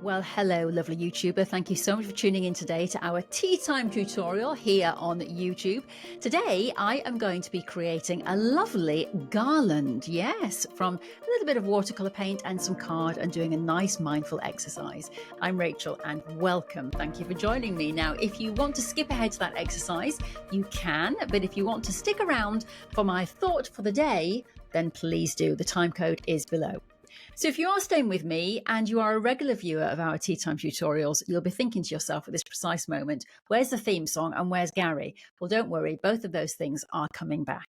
Well, hello, lovely YouTuber. Thank you so much for tuning in today to our tea time tutorial here on YouTube. Today, I am going to be creating a lovely garland. Yes, from a little bit of watercolor paint and some card and doing a nice mindful exercise. I'm Rachel and welcome. Thank you for joining me. Now, if you want to skip ahead to that exercise, you can. But if you want to stick around for my thought for the day, then please do. The time code is below. So if you are staying with me and you are a regular viewer of our tea time tutorials, you'll be thinking to yourself at this precise moment, where's the theme song and where's Gary? Well, don't worry, both of those things are coming back.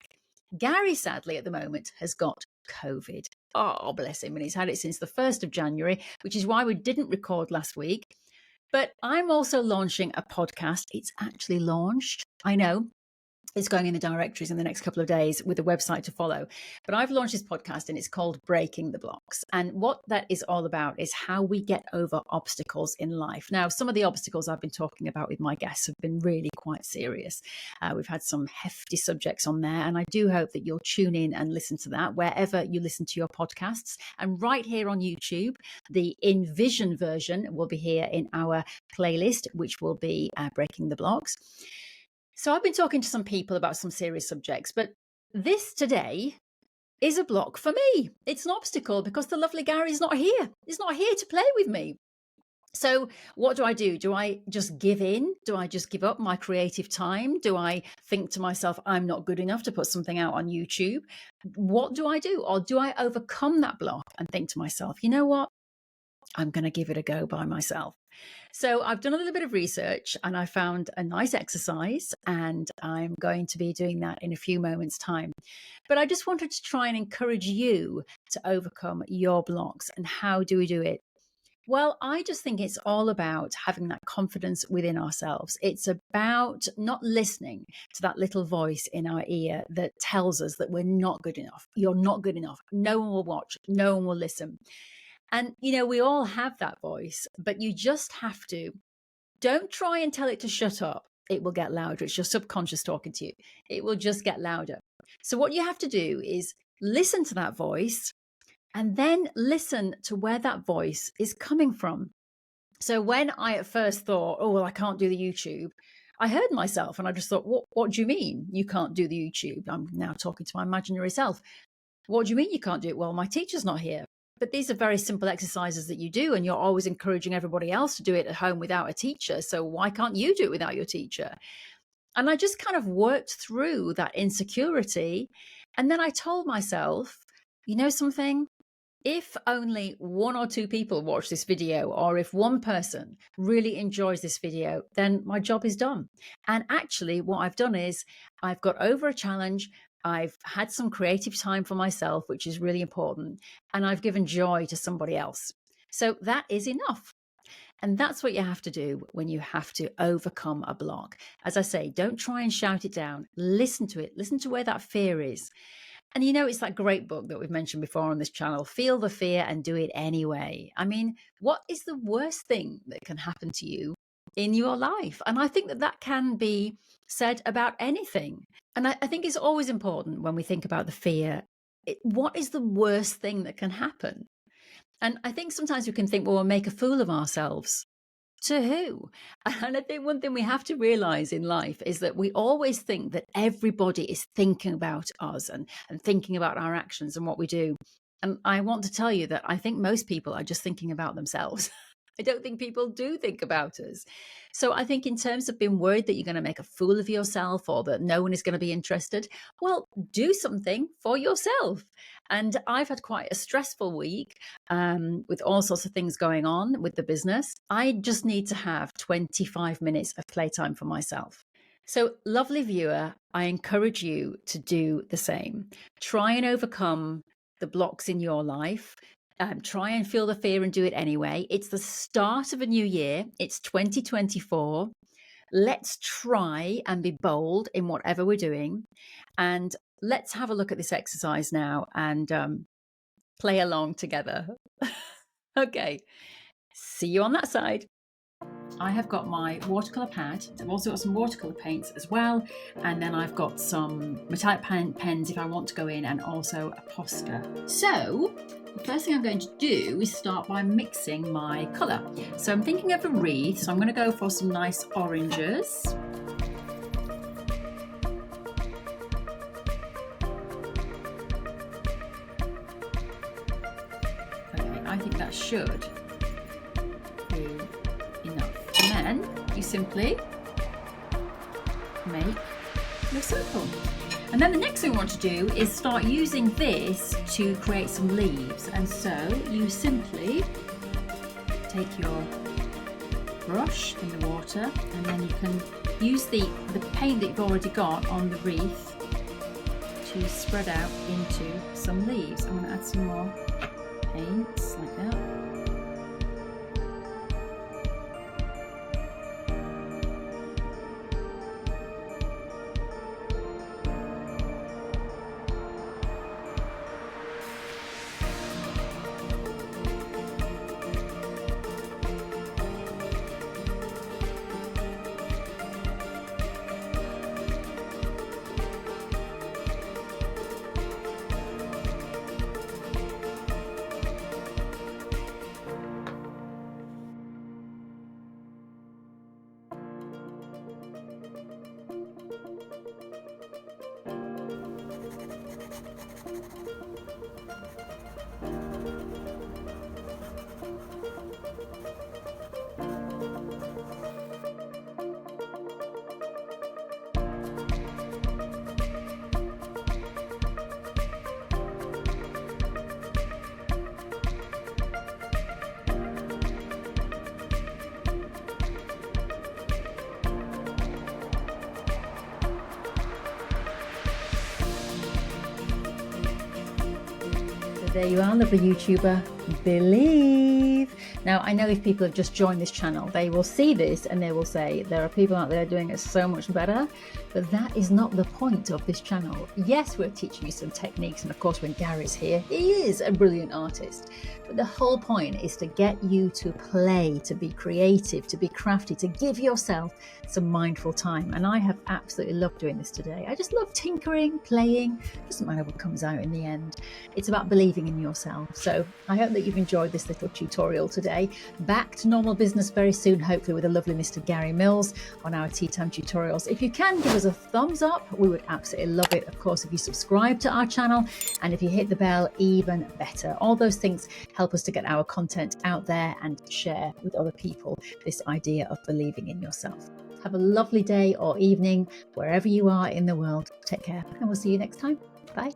Gary, sadly, at the moment, has got COVID. Oh, bless him. And he's had it since the 1st of January, which is why we didn't record last week. But I'm also launching a podcast. It's actually launched. I know. It's going in the directories in the next couple of days with a website to follow. But I've launched this podcast and it's called Breaking the Blocks. And what that is all about is how we get over obstacles in life. Now, some of the obstacles I've been talking about with my guests have been really quite serious. We've had some hefty subjects on there, and I do hope that you'll tune in and listen to that wherever you listen to your podcasts. And right here on YouTube, the InVision version will be here in our playlist, which will be Breaking the Blocks. So I've been talking to some people about some serious subjects, but this today is a block for me. It's an obstacle because the lovely Gary's not here. He's not here to play with me. So what do? Do I just give in? Do I just give up my creative time? Do I think to myself, I'm not good enough to put something out on YouTube? What do I do? Or do I overcome that block and think to myself, you know what? I'm going to give it a go by myself. So I've done a little bit of research and I found a nice exercise, and I'm going to be doing that in a few moments' time. But I just wanted to try and encourage you to overcome your blocks. And how do we do it? Well, I just think it's all about having that confidence within ourselves. It's about not listening to that little voice in our ear that tells us that we're not good enough. You're not good enough. No one will watch. No one will listen. And, you know, we all have that voice, but you just have to, don't try and tell it to shut up. It will get louder. It's your subconscious talking to you. It will just get louder. So what you have to do is listen to that voice and then listen to where that voice is coming from. So when I at first thought, oh, well, I can't do the YouTube, I heard myself and I just thought, what do you mean you can't do the YouTube? I'm now talking to my imaginary self. What do you mean you can't do it? Well, my teacher's not here. But these are very simple exercises that you do, and you're always encouraging everybody else to do it at home without a teacher. So why can't you do it without your teacher? And I just kind of worked through that insecurity. And then I told myself, you know something? If only 1 or 2 people watch this video, or if one person really enjoys this video, then my job is done. And actually what I've done is I've got over a challenge. I've had some creative time for myself, which is really important. And I've given joy to somebody else. So that is enough. And that's what you have to do when you have to overcome a block. As I say, don't try and shout it down. Listen to it. Listen to where that fear is. And you know, it's that great book that we've mentioned before on this channel, Feel the Fear and Do It Anyway. I mean, what is the worst thing that can happen to you in your life? And I think that that can be said about anything. And I think it's always important when we think about the fear, what is the worst thing that can happen? And I think sometimes we can think, well, we'll make a fool of ourselves. To who? And I think one thing we have to realize in life is that we always think that everybody is thinking about us and thinking about our actions and what we do. And I want to tell you that I think most people are just thinking about themselves. I don't think people do think about us. So I think in terms of being worried that you're going to make a fool of yourself or that no one is going to be interested, well, do something for yourself. And I've had quite a stressful week with all sorts of things going on with the business. I just need to have 25 minutes of playtime for myself. So lovely viewer, I encourage you to do the same. Try and overcome the blocks in your life. Try and feel the fear and do it anyway. It's the start of a new year. It's 2024. Let's try and be bold in whatever we're doing. And let's have a look at this exercise now and play along together. Okay. See you on that side. I have got my watercolour pad. I've also got some watercolour paints as well, and then I've got some metallic pens if I want to go in, and also a poster. So the first thing I'm going to do is start by mixing my colour. So I'm thinking of a wreath, so I'm going to go for some nice oranges. Okay, I think that should be enough. And then you simply make your circle. And then the next thing we want to do is start using this to create some leaves. And so you simply take your brush in the water, and then you can use the paint that you've already got on the wreath to spread out into some leaves. I'm going to add some more paints like that. There you are, lovely YouTuber. Believe. Now, I know if people have just joined this channel, they will see this and they will say, there are people out there doing it so much better, but that is not the point of this channel. Yes, we're teaching you some techniques, and of course when Gary's here, he is a brilliant artist, but the whole point is to get you to play, to be creative, to be crafty, to give yourself some mindful time. And I have absolutely loved doing this today. I just love tinkering, playing. Doesn't matter what comes out in the end. It's about believing in yourself. So I hope that you've enjoyed this little tutorial today. Back to normal business very soon, hopefully with the lovely Mr. Gary Mills on our Tea Time tutorials. If you can, give us a thumbs up. We would absolutely love it. Of course, if you subscribe to our channel, and if you hit the bell, even better. All those things help us to get our content out there and share with other people this idea of believing in yourself. Have a lovely day or evening wherever you are in the world. Take care, and we'll see you next time. Bye.